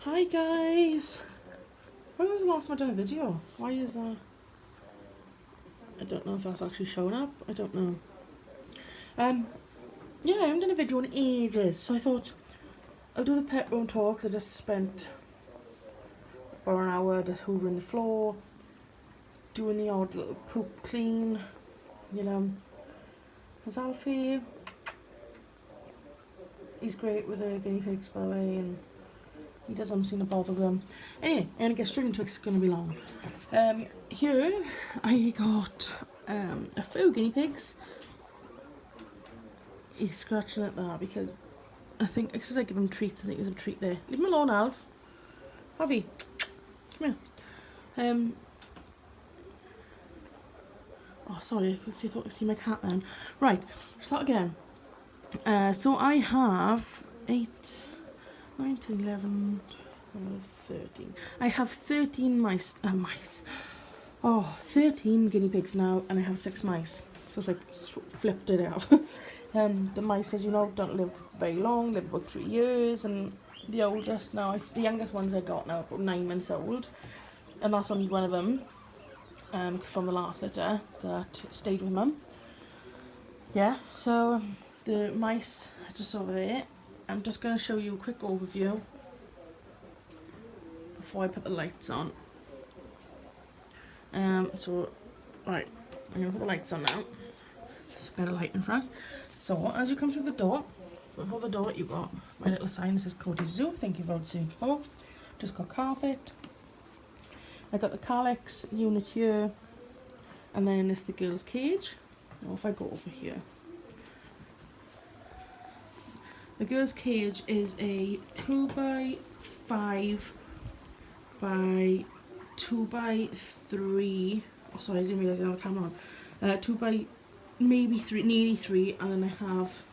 Hi guys! When was the last time I done a video? Why is that? I don't know if that's actually showing up. I don't know. Yeah, I haven't done a video in ages, so I thought I'll do the pet room tour because I just spent about an hour just hoovering the floor, doing the odd little poop clean, you know. There's Alfie. He's great with the guinea pigs, by the way, and he doesn't seem to bother them. Anyway, I'm going to get straight into it 'cause it's going to be long. Here I got a few guinea pigs. He's scratching at that because I think, because I give him treats, I think there's a treat there. Leave him alone, Alf. Harvey, come here. Oh, sorry, I thought I could see my cat then. Right, start again. So I have 8, 9, 10, 11, 12, 13. I have 13 mice. 13 guinea pigs now, and I have 6 mice. So it's like flipped it out. The mice, as you know, don't live very long, live about 3 years, and the oldest now, the youngest ones I got now, about 9 months old, and that's only one of them from the last litter that stayed with mum. Yeah, so the mice are just over there. I'm just going to show you a quick overview before I put the lights on. Right, I'm going to put the lights on now. It's a better lighting for us. So, as you come through the door, before the door you've got my little sign that says Cody Zoo. Thank you for seeing before. Just got carpet. I got the Calyx unit here, and then it's the girls' cage. Now if I go over here, the girls' cage is a 2x5 by 2x3. Oh, sorry, I didn't realise I had the camera on. 2 by maybe 3, nearly 3, and then I have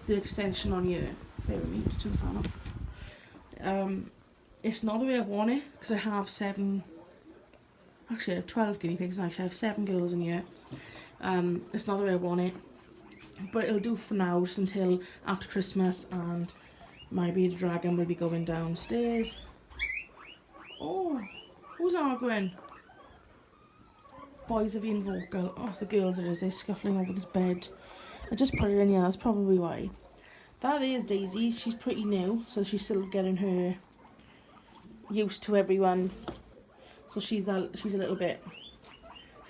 the extension on here. Bear with me, just turn the fan off. It's not the way I want it because I have 7. Actually, I have 12 guinea pigs. Actually, I have 7 girls in here. It's not the way I want it, but it'll do for now, just until after Christmas, and my bearded dragon will be going downstairs. Oh, who's arguing? Boys are being vocal. Oh, it's the girls it is. They're scuffling over this bed. I just put her in here. That's probably why. That there is Daisy. She's pretty new, so she's still getting her used to everyone. So she's a little bit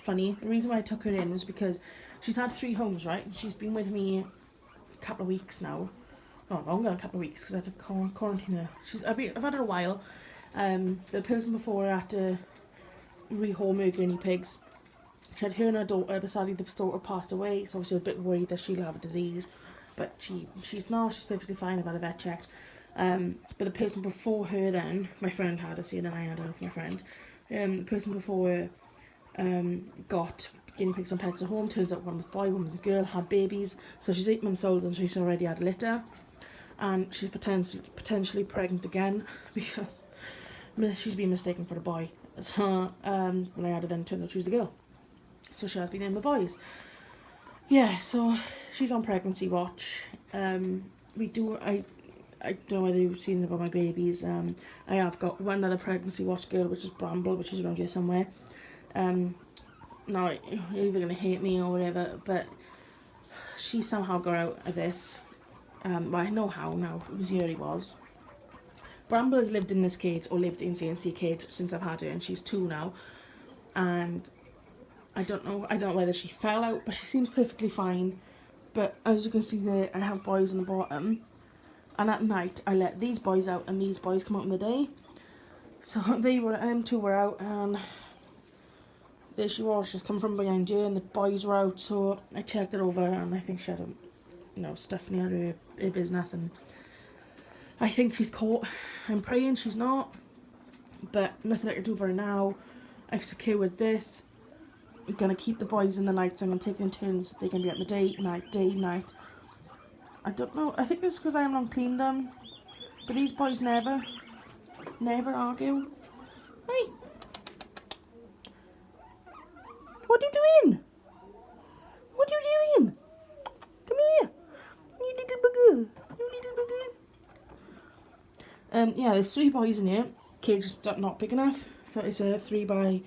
funny. The reason why I took her in was because she's had 3 homes, right? She's been with me a couple of weeks now. Not longer than a couple of weeks because I had to quarantine her. I've had her a while. The person before her had to rehome her guinea pigs. She had her and her daughter, but sadly the daughter passed away, so obviously I was a bit worried that she'll have a disease. But she's perfectly fine. I've had a vet checked. But the person before her then, my friend had her, and then I had her for my friend. The person before her got guinea pigs on Pets at Home. Turns out one was a boy, one was a girl, had babies. So she's 8 months old and she's already had a litter. And she's potentially pregnant again because she's been mistaken for a boy. So when I had her then, it turned out she was a girl. So she has been in with boys. Yeah, so she's on pregnancy watch. I don't know whether you've seen about my babies. I have got one other pregnancy watch girl, which is Bramble, which is around here somewhere. Now, you're either going to hate me or whatever, but she somehow got out of this. Well, I know how now. It was here he was. Bramble has lived in this cage, or lived in CNC cage, since I've had her, and she's 2 now. And I don't know whether she fell out, but she seems perfectly fine. But as you can see there, I have boys on the bottom. And at night, I let these boys out, and these boys come out in the day. So them 2 were out, and there she was. She's come from behind here, and the boys were out. So I checked it over, and I think she had stuff near her business, and I think she's caught. I'm praying she's not, but nothing I can do for her now. I've secured this. I'm going to keep the boys in the night, so I'm going to take them in turns. So they can be at the day, night. I don't know. I think it's because I haven't uncleaned them. But these boys never argue. Hey! What are you doing? What are you doing? Come here. You little bugger. Yeah, there's 3 boys in here. Cage is not big enough. So it's a 3 by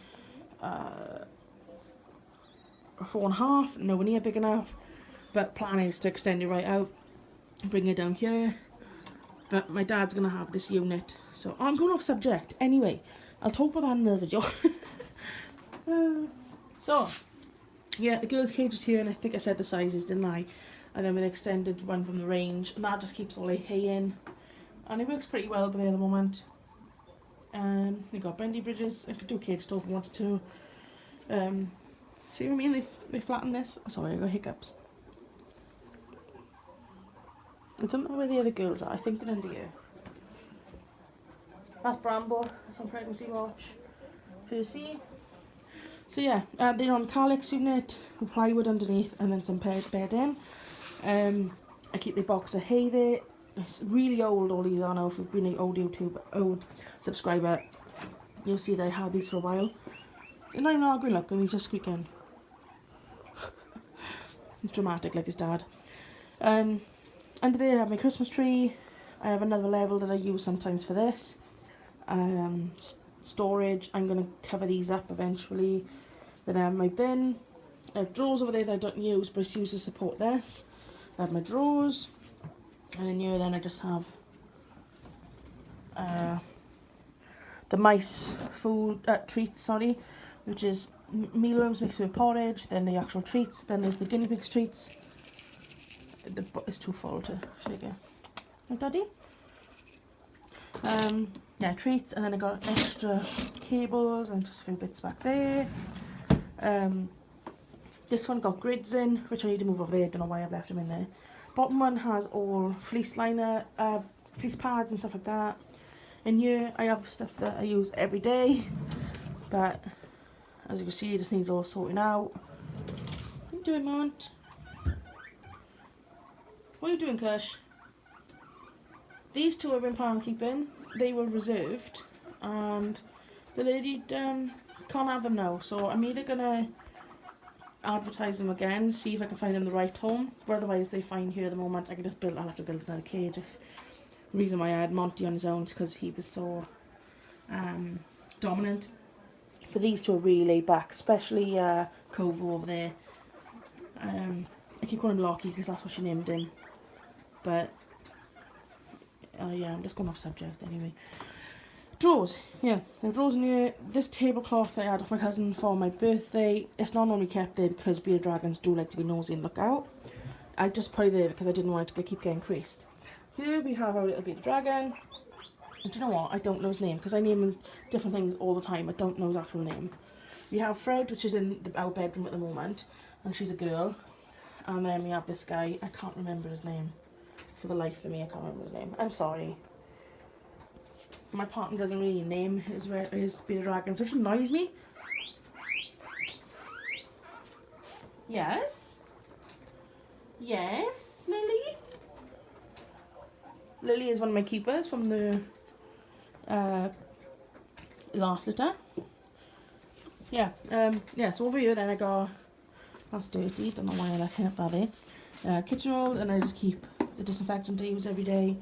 4.5. Nowhere near big enough. But plan is to extend it right out, bring it down here. But my dad's gonna have this unit. So I'm going off subject. Anyway, I'll talk about that in another video. So yeah, the girls' cage is here, and I think I said the sizes, didn't I? And then with the extended one from the range, and that just keeps all the hay in, and it works pretty well by the moment. They got bendy bridges. I could do a cage store if I wanted to. See what I mean? They flatten this. Sorry, I got hiccups. I don't know where the other girls are. I think they're under here. That's Bramble. That's on pregnancy watch. Percy. So yeah, they're on Calyx unit with plywood underneath and then some bedding. I keep the box of hay there. It's really old, all these are now. If you've been an old old subscriber, you'll see that I had these for a while. They're not even arguing, look, and he's just squeaking. He's dramatic like his dad. Under there I have my Christmas tree. I have another level that I use sometimes for this. Storage, I'm going to cover these up eventually. Then I have my bin. I have drawers over there that I don't use, but it's used to support this. I have my drawers. And in here then I just have the mice food, treats, which is mealworms mixed with porridge, then the actual treats, then there's the guinea pigs treats. It's too full to shake it. Right, Daddy? Yeah, treats, and then I got extra cables and just a few bits back there. This one got grids in, which I need to move over there. I don't know why I've left them in there. Bottom one has all fleece liner, fleece pads and stuff like that. In here I have stuff that I use every day, but as you can see, it just needs all sorting out. What are you doing, Mont? What are you doing, Kush? These 2 I've been planning on keeping. They were reserved, and the lady can't have them now. So I'm either gonna advertise them again, see if I can find them the right home. But otherwise, they find here at the moment. I can just build. I'll have to build another cage. If the reason why I had Monty on his own is because he was so dominant. But these 2 are really laid back, especially Kovo over there. I keep calling him Lockie because that's what she named him. But yeah, I'm just going off subject anyway. Drawers, yeah, the drawers in here. This tablecloth I had off my cousin for my birthday. It's not normally kept there because bearded dragons do like to be nosy and look out. I just put it there because I didn't want it to keep getting creased. Here we have our little bearded dragon. And do you know what? I don't know his name because I name him different things all the time. I don't know his actual name. We have Fred, which is in our bedroom at the moment, and she's a girl. And then we have this guy. I can't remember his name. For the life of me, I can't remember his name. I'm sorry. My partner doesn't really name his bearded dragons, which annoys me. Yes? Yes, Lily? Lily is one of my keepers from the last litter. Yeah, yeah, so over here then I got, that's dirty, don't know why I left that there. Kitchen roll, and I just keep the disinfectant I use every day.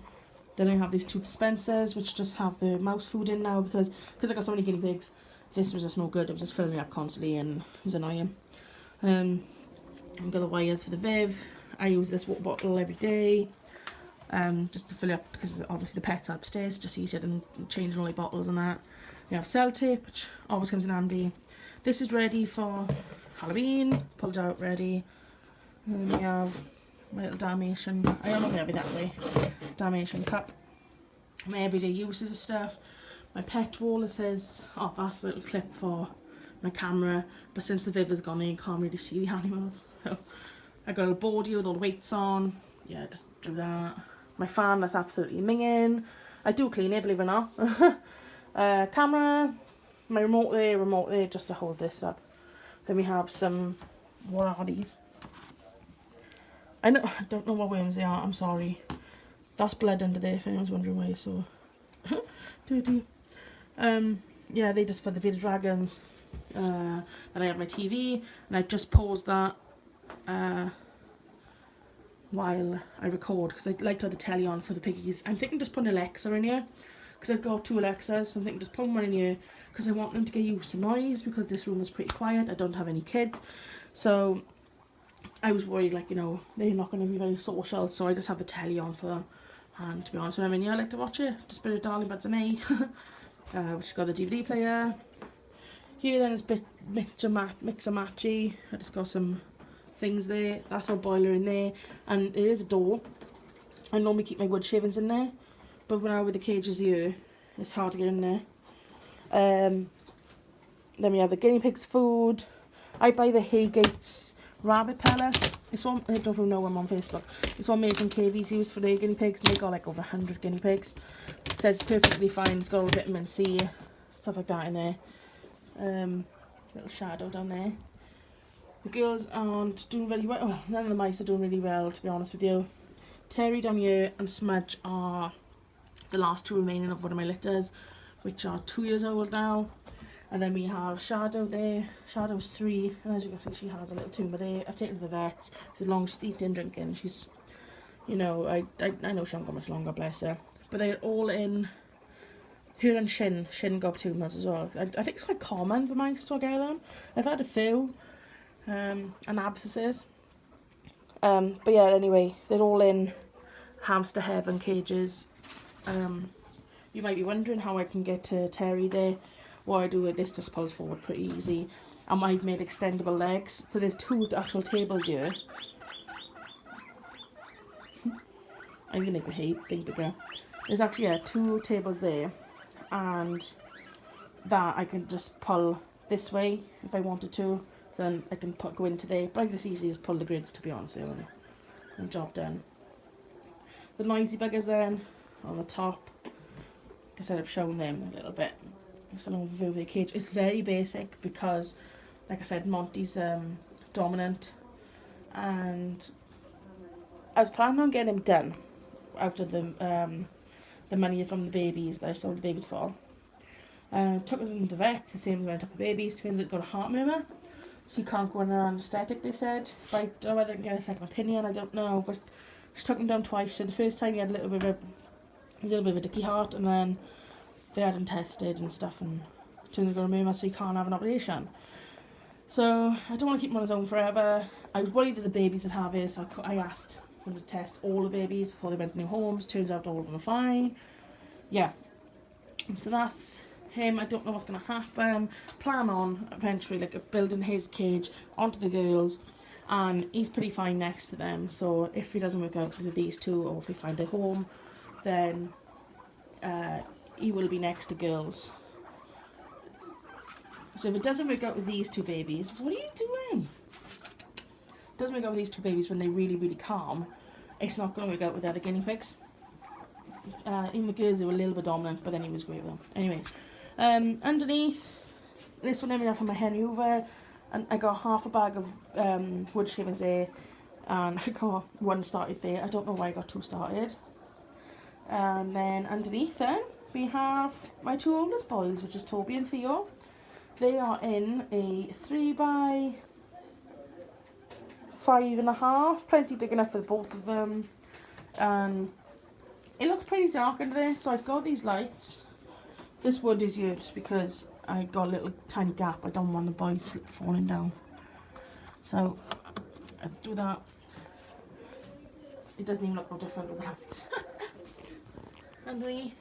Then I have these 2 dispensers which just have the mouse food in now because I got so many guinea pigs. This was just no good. It was just filling up constantly and it was annoying. I've got the wires for the Viv. I use this water bottle every day just to fill it up because obviously the pets are upstairs, just easier than changing all the bottles and that. We have cell tape, which always comes in handy. This is ready for Halloween. Pull it out, ready. And then we have my little Dalmatian, I don't know if it'll be that way, Dalmatian cup. My everyday uses of stuff. My pet wall, it says, oh, that's a little clip for my camera, but since the Viv has gone in, you can't really see the animals. So I got a board here with all the weights on. Yeah, just do that. My fan, that's absolutely minging. I do clean it, believe it or not. Camera, my remote there, just to hold this up. Then we have some, what are these? I don't know what worms they are, I'm sorry. That's blood under there if anyone's wondering why it's so dirty. Yeah, they just for the bearded dragons. Then I have my TV, and I just paused that while I record because I like to have the telly on for the piggies. I'm thinking just putting Alexa in here because I've got 2 Alexas, so I'm thinking just put one in here because I want them to get used to noise, because this room is pretty quiet. I don't have any kids, so I was worried, like, you know, they're not going to be very social, so I just have the telly on for them. And to be honest, when I'm in here, I like to watch it. Just a bit of Darling Buds and Me, which has got the DVD player. Here then is a bit mix and matchy. I just got some things there. That's our boiler in there, and there is a door. I normally keep my wood shavings in there, but now with the cages here, it's hard to get in there. Then we have the guinea pigs food. I buy the Haygates rabbit pellet. This one, I don't know them on Facebook. This one Mason KV's used for their guinea pigs, and they got like over 100 guinea pigs. It says it's perfectly fine. It's got all vitamin C, stuff like that in there. Little shadow down there. The girls aren't doing very well. Well, none of the mice are doing really well, to be honest with you. Terry down here and Smudge are the last 2 remaining of one of my litters, which are 2 years old now. And then we have Shadow there. Shadow's 3, and as you can see, she has a little tumour there. I've taken her to the vet. As long as she's eating and drinking, she's, you know, I know she hasn't got much longer, bless her. But they're all in. Her and Shin got tumours as well. I think it's quite common for mice to get them. I've had a few, and abscesses. But yeah, anyway, they're all in hamster heaven cages. You might be wondering how I can get to Terry there. What I do with this just pulls forward pretty easy. And I've made extendable legs. So there's 2 actual tables here. I'm going to make the thing bigger. There's actually, yeah, 2 tables there. And that I can just pull this way if I wanted to. So then I can go into there. But I can just easily just pull the grids, to be honest with you. And job done. The noisy buggers then on the top. Like I said, I've shown them a little bit. Just an overview of the cage. It's very basic because, like I said, Monty's dominant, and I was planning on getting him done out of the money from the babies that I sold the babies for. Took him to the vet to see him went up the babies. Turns out got a heart murmur, so you can't go in on anaesthetic, they said. But I don't know whether I can get a second opinion. I don't know. But she took him down twice. So the first time he had a little bit of a dicky heart, and then they had him tested and stuff, and turns out got a murmur, so he can't have an operation. So I don't want to keep him on his own forever. I was worried that the babies would have it, so I asked them to test all the babies before they went to new homes. Turns out all of them are fine. Yeah. So that's him. I don't know what's going to happen. Plan on eventually like building his cage onto the girls, and he's pretty fine next to them. So if he doesn't work out with these 2, or if we find a home, then he will be next to girls. So if it doesn't work out with these 2 babies, what are you doing? It doesn't work out with these 2 babies when they're really, really calm. It's not going to work out with the other guinea pigs. Even the girls, they were a little bit dominant, but then he was great with them. Anyways, underneath, this one I made from my hen Hoover, and I got half a bag of wood shavings there, and I got 1 started there. I don't know why I got 2 started. And then underneath then, we have my 2 oldest boys, which is Toby and Theo. They are in a 3x5.5, plenty big enough for both of them. And it looks pretty dark under there, so I've got these lights. This wood is here just because I got a little tiny gap. I don't want the boys falling down. So I'll do that. It doesn't even look no different with that. Underneath.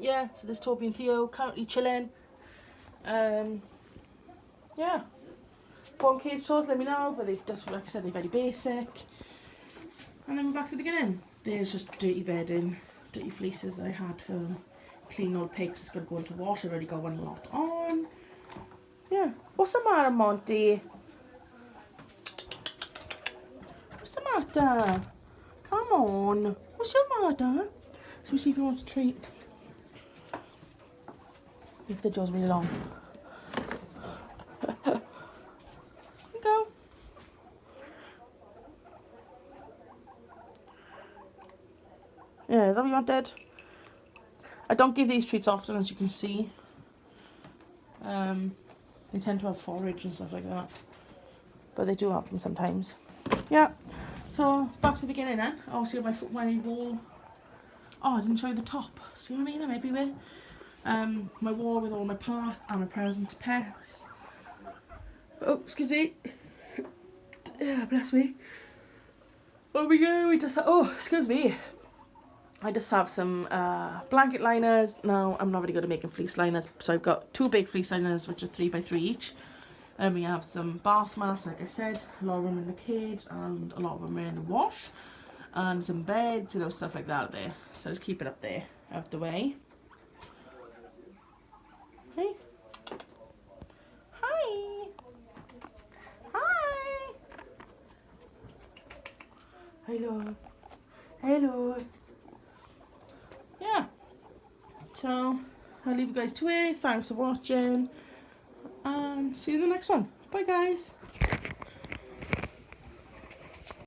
Yeah, so there's Toby and Theo currently chilling. Yeah. One cage tours, let me know, but they've just, like I said, they're very basic. And then we're back to the beginning. There's just dirty bedding, dirty fleeces that I had for clean old pigs. It's going to go into wash. I've already got one lot on. Yeah. What's the matter, Monty? What's the matter? Come on. What's your matter? Shall we see if he wants a treat? This video is really long. Go. Yeah, is that what you wanted? I don't give these treats often, as you can see. They tend to have forage and stuff like that. But they do have them sometimes. Yeah. So, back to the beginning then. Obviously, my wall. Oh, I didn't show you the top. See what I mean? I'm everywhere. My wall with all my past and my present pets. Oh, excuse me. Yeah, bless me. Oh, we go. We just. Oh, excuse me. I just have some blanket liners. Now, I'm not really good at making fleece liners, so I've got 2 big fleece liners, which are 3x3 each. And we have some bath mats, like I said, a lot of them in the cage, and a lot of them are in the wash. And some beds, you know, stuff like that there. So just keep it up there, out of the way. Hey. Hi. Hi. Hello. Hello. Yeah. So, I'll leave you guys to it. Thanks for watching. And see you in the next one. Bye, guys.